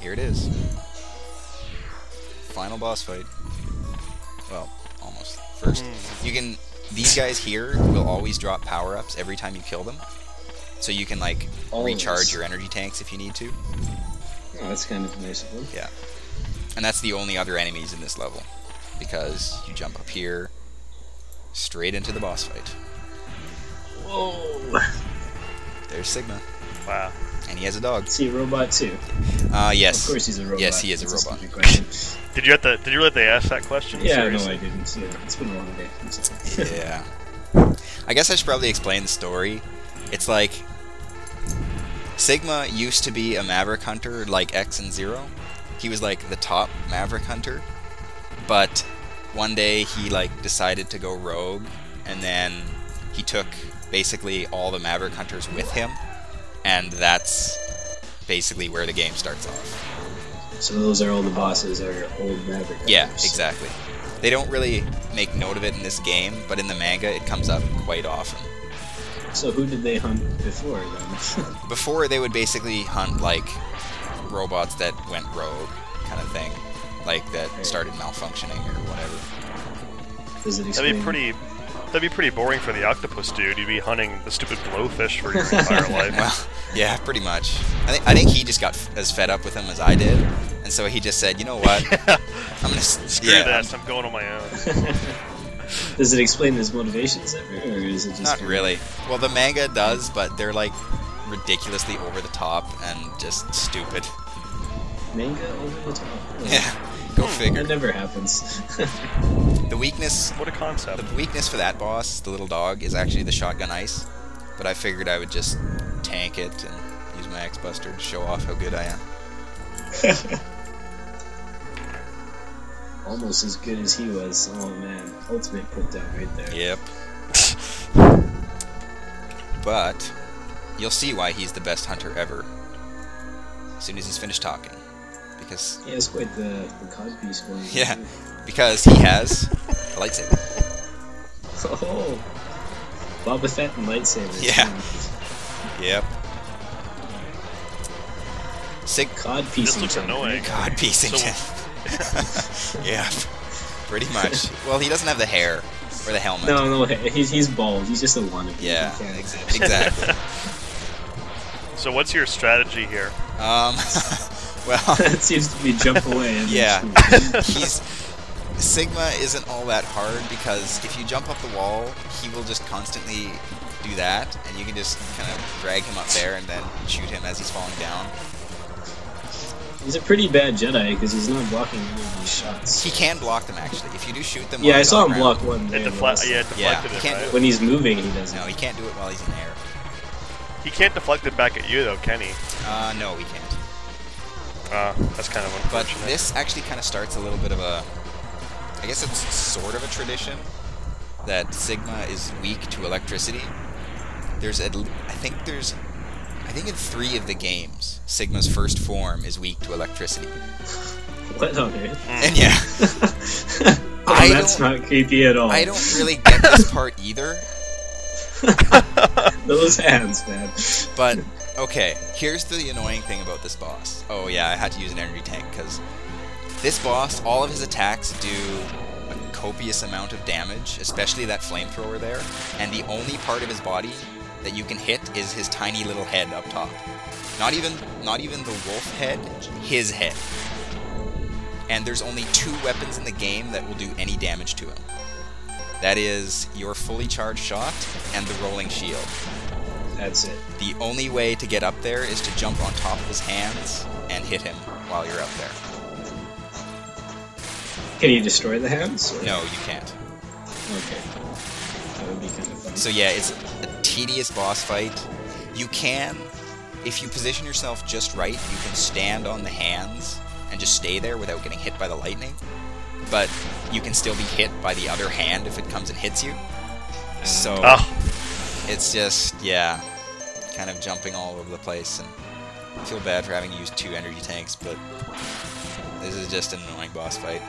here it is. Final boss fight. Well, almost. First. You can... These guys here will always drop power-ups every time you kill them. So you can, like, recharge your energy tanks if you need to. Oh, that's kind of nice of them. Yeah. And that's the only other enemies in this level. Because you jump up here, straight into the boss fight. Whoa! There's Sigma. Wow. And he has a dog. Is he a robot too? Yes. Of course he's a robot. Yes, he is a That's robot. stupid question. Did you let they ask that question? Yeah, Seriously? no, I didn't. Yeah, it's been a long day. I'm sorry. Yeah. I guess I should probably explain the story. It's like... Sigma used to be a Maverick Hunter like X and Zero. He was like the top Maverick Hunter. But one day he like decided to go rogue, and then he took basically all the Maverick Hunters with him, and that's basically where the game starts off. So those are all the bosses are old Maverick Hunters. Yeah, exactly. They don't really make note of it in this game, but in the manga it comes up quite often. So who did they hunt before then? Before, they would basically hunt like robots that went rogue, kind of thing, like that started malfunctioning or whatever. Does it explain? That'd be pretty boring for the octopus dude. You'd be hunting the stupid blowfish for your entire life. Well, yeah, pretty much. I think he just got as fed up with him as I did, and so he just said, you know what, I'm gonna screw this. I'm going on my own. Does it explain his motivations ever, or is it just not really? Well, the manga does, but they're like ridiculously over the top and just stupid. Manga over the top? Oh. Yeah, go figure. That never happens. The weakness... What a concept. The weakness for that boss, the little dog, is actually the shotgun ice. But I figured I would just tank it and use my X-Buster to show off how good I am. Almost as good as he was. Oh man, ultimate put down right there. Yep. But you'll see why he's the best hunter ever as soon as he's finished talking. Because he has quite the codpiece going. Yeah, because he has a lightsaber. Oh, Boba Fett and lightsabers. Yeah. Yep. Codpiecing. This looks annoying. Codpiecing. Yeah, pretty much. Well, he doesn't have the hair or the helmet. No, he's bald. He's just a wannabe. Yeah, exactly. So what's your strategy here? Well, it seems to be jump away. Yeah, Sigma isn't all that hard because if you jump up the wall, he will just constantly do that, and you can just kind of drag him up there and then shoot him as he's falling down. He's a pretty bad Jedi because he's not blocking any of these shots. He can block them actually if you do shoot them. Yeah, I saw him block one. It deflected it. Right? When he's moving, he doesn't. No, he can't do it while he's in the air. He can't deflect it back at you though, can he? No, he can't. That's kind of unfortunate. But this actually kind of starts a little bit of a... I guess it's sort of a tradition that Sigma is weak to electricity. I think in 3 of the games, Sigma's first form is weak to electricity. What on earth? And yeah. That's not creepy at all. I don't really get this part either. Those hands, man. But, okay, here's the annoying thing about this boss. Oh yeah, I had to use an energy tank, because this boss, all of his attacks do a copious amount of damage, especially that flamethrower there, and the only part of his body that you can hit is his tiny little head up top. Not even the wolf head, his head. And there's only 2 weapons in the game that will do any damage to him. That is your fully charged shot and the rolling shield. That's it. The only way to get up there is to jump on top of his hands and hit him while you're up there. Can you destroy the hands? Or? No, you can't. Okay. That would be kind of fun. So yeah, it's a tedious boss fight. You can, if you position yourself just right, you can stand on the hands and just stay there without getting hit by the lightning. But you can still be hit by the other hand if it comes and hits you. So it's just, yeah, kind of jumping all over the place. And I feel bad for having to use 2 energy tanks, but this is just an annoying boss fight.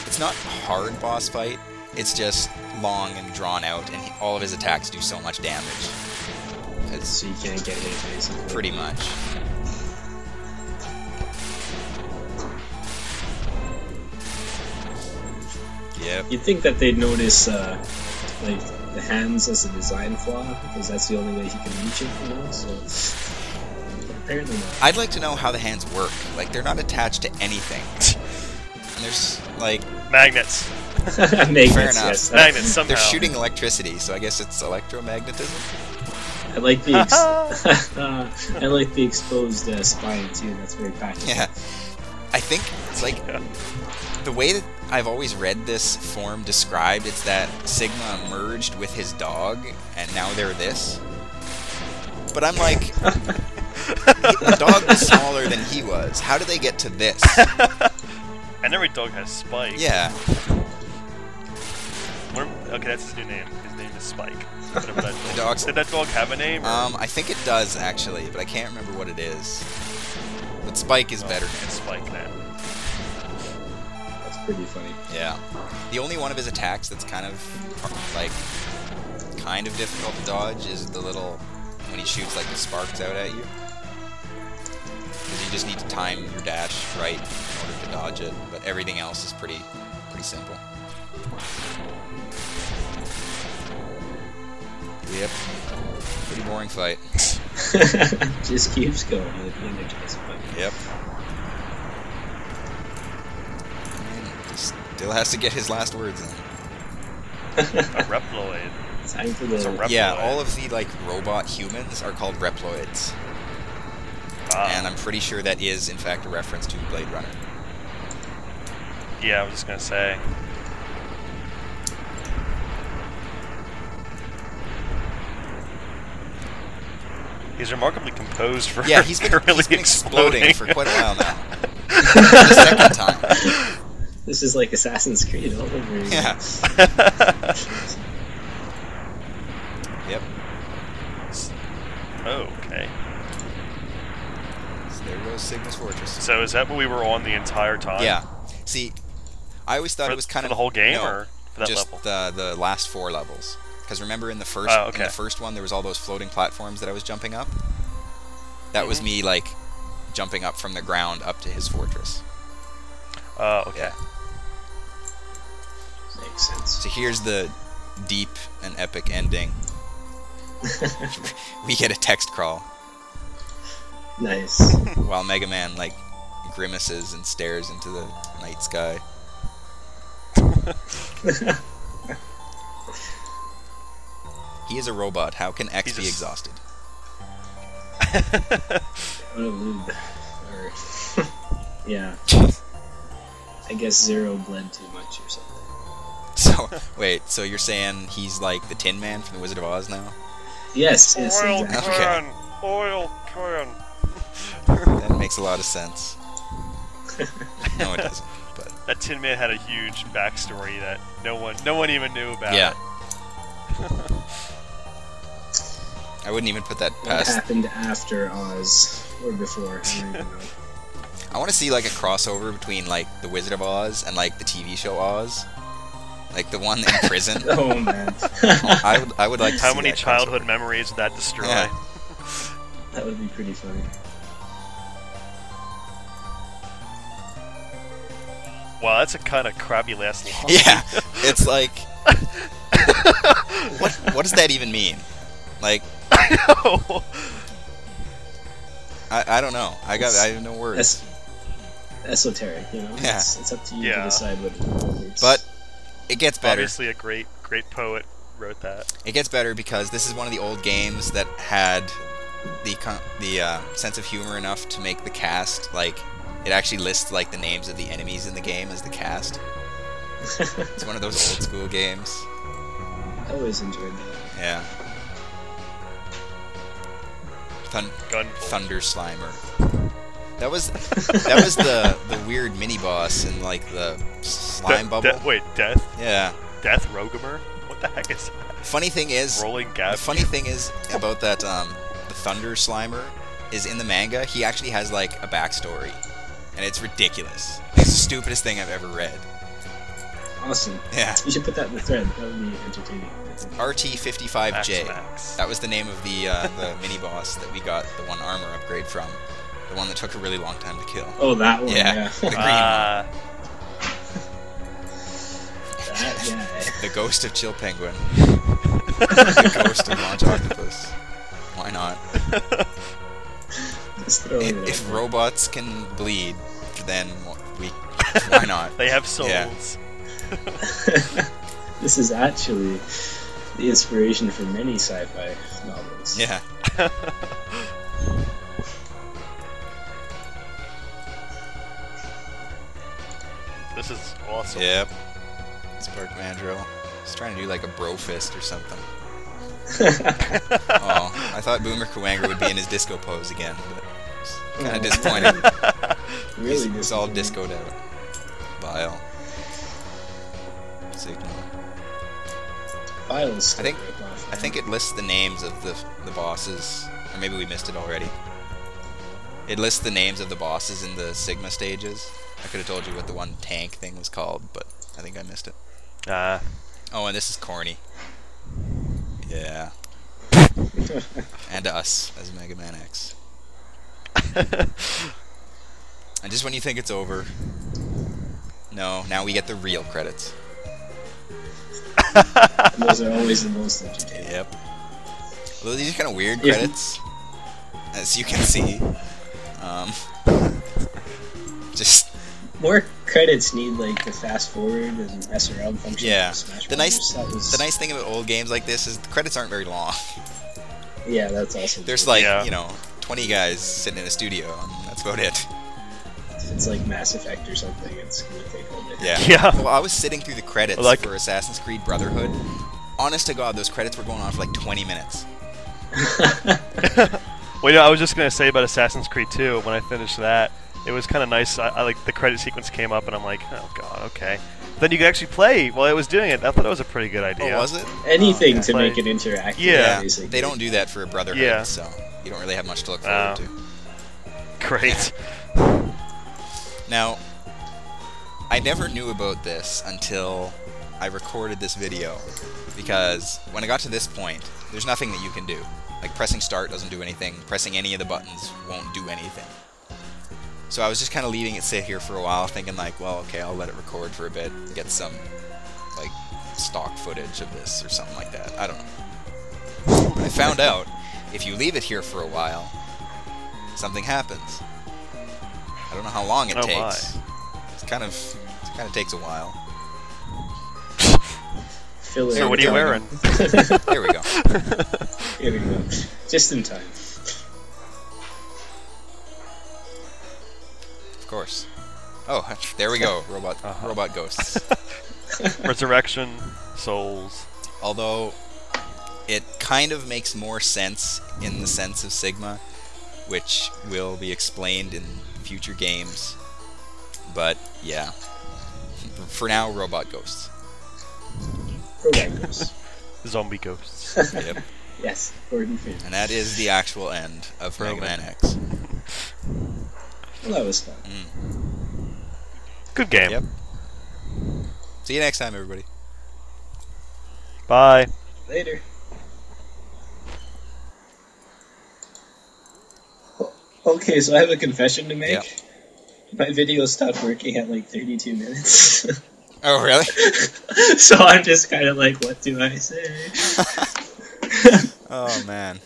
It's not a hard boss fight, it's just long and drawn out, and all of his attacks do so much damage. So you can't get hit, basically. Pretty much. Yep. You'd think that they'd notice, like, the hands as a design flaw, because that's the only way he can reach it, you know, so... But apparently not. I'd like to know how the hands work. Like, they're not attached to anything. And there's, like... Magnets. Magnets, Fair enough. yes. Magnets, somehow. They're shooting electricity, so I guess it's electromagnetism? I like the I like the exposed spine too. That's very practical. Yeah. I think it's like the way that I've always read this form described, it's that Sigma merged with his dog, and now they're this. But I'm like, the dog was smaller than he was. How do they get to this? And every dog has Spike. Yeah. Okay, that's his new name. His name is Spike. Whatever that The dog. dog's... Did that dog have a name? Or? I think it does actually, but I can't remember what it is. But Spike is better. It's Spike now. That's pretty funny. Yeah. The only one of his attacks that's kind of difficult to dodge is the little when he shoots like the sparks out at you. Because you just need to time your dash right in order to dodge it. But everything else is pretty simple. Yep. Pretty boring fight. Just keeps going with the energized fight. Yep. Still has to get his last words in. A Reploid. Time for It's a the... Reploid. Yeah, all of the like robot humans are called Reploids. Wow. And I'm pretty sure that is in fact a reference to Blade Runner. Yeah, I was just gonna say. He's remarkably composed for Yeah, he's been really exploding for quite a while now. The second time. This is like Assassin's Creed all over again. Yeah. Yep. Okay. So there goes Sigma's Fortress. So is that what we were on the entire time? Yeah. See, I always thought For- it was kind for of the whole game, no, or for that just level? the last 4 levels. Because remember in the first okay. in the first one there was all those floating platforms that I was jumping up. That was me like jumping up from the ground up to his fortress. Oh, okay. Yeah. Makes sense. So here's the deep and epic ending. We get a text crawl Nice. while Mega Man like grimaces and stares into the night sky. He is a robot. How can X He's be a exhausted? What a lube. Or... yeah. I guess Zero bled too much or something. So wait, so you're saying he's like the Tin Man from the Wizard of Oz now? Yes, yes, Oil exactly. can! Oil can! That makes a lot of sense. No, it doesn't. But That Tin Man had a huge backstory that no one even knew about. yeah, I wouldn't even put that What past. happened after Oz? Or before? I don't even know. I want to see like a crossover between like the Wizard of Oz and like the TV show Oz, like the one in prison. Oh man. I would like to How see many that childhood crossover. memories would that destroy? Yeah. That would be pretty funny. Wow, that's a kind of crabby last line. Yeah, it's like what does that even mean? Like No. I don't know. I have no words. That's esoteric, you know? Yeah. It's up to you Yeah. to decide what words. But it gets better. Obviously, a great poet wrote that. It gets better because this is one of the old games that had the sense of humor enough to make the cast like it actually lists like the names of the enemies in the game as the cast. It's one of those old school games. I always enjoyed that. Yeah. Gunvolt. Thunder Slimer. That was the weird mini boss in like the slime bubble. Wait, Death Yeah. Rogamer? What the heck is that? Funny thing is, Rolling Gap? the funny thing is about that the Thunder Slimer is in the manga. He actually has like a backstory, and it's ridiculous. It's the stupidest thing I've ever read. Awesome. Yeah. You should put that in the thread. That would be entertaining. I think. RT55J. Max. That was the name of the mini boss that we got the one armor upgrade from. The one that took a really long time to kill. Oh, that one. Yeah. Yeah. The green one. The ghost of Chill Penguin. The ghost of Launch Octopus. Why not? Just throw it If out. robots can bleed, then why not? They have souls. Yeah. This is actually the inspiration for many sci-fi novels. Yeah. This is awesome. Yep. Spark Mandrill. He's trying to do like a bro fist or something. Oh, I thought Boomer Kuwanger would be in his disco pose again, but kind of disappointed. Really He's all disappointing. discoed out. Bile. Sigma. Files. I think it lists the names of the bosses, or maybe we missed it already. It lists the names of the bosses in the Sigma stages. I could have told you what the one tank thing was called, but I think I missed it. Ah. Oh, and this is corny. Yeah. And us as Megaman X. And just when you think it's over, no, now we get the real credits. Those are always the most entertaining. Yep. Although these are kind of weird credits, as you can see. Just More credits need like the fast forward and mess around function. yeah. for Smash The Brothers. nice the nice thing about old games like this is the credits aren't very long. Yeah, that's awesome. There's like Yeah. 20 guys sitting in a studio, and that's about it. If it's like Mass Effect or something, it's gonna take all day. Yeah. Yeah. Well, I was sitting through the credits Like- for Assassin's Creed Brotherhood. Honest to God, those credits were going on for like 20 minutes. Well, I was just gonna say about Assassin's Creed 2. When I finished that, it was kind of nice. I like the credit sequence came up, and I'm like, oh god, okay. Then you could actually play while it was doing it. I thought that was a pretty good idea. Oh, was it? Anything Oh, okay. to make it interactive. Yeah. basically. They don't do that for a Brotherhood, Yeah. so you don't really have much to look forward to. Great. Now, I never knew about this until I recorded this video, because when I got to this point, there's nothing that you can do. Like, pressing start doesn't do anything, pressing any of the buttons won't do anything. So I was just kind of leaving it sit here for a while, thinking like, well, okay, I'll let it record for a bit, get some, like, stock footage of this or something like that. I don't know. But I found out, if you leave it here for a while, something happens. I don't know how long it Oh, takes. It kind of takes a while. Filler. So what are you wearing? Here we go. Here we go. Just in time. Of course. Oh, there we go. Robot ghosts. Resurrection, souls. Although it kind of makes more sense in the sense of Sigma, which will be explained in future games. But yeah, for now, robot ghosts. Robot Ghosts. Zombie ghosts. Yep. Yes, Gordon Freeman. And that is the actual end of Mega Man X. Well, that was fun. Good game. Yep. See you next time, everybody. Bye. Later. Okay, so I have a confession to make. Yep. My video stopped working at like 32 minutes. Oh, really? So I'm just kind of like, what do I say? Oh, man.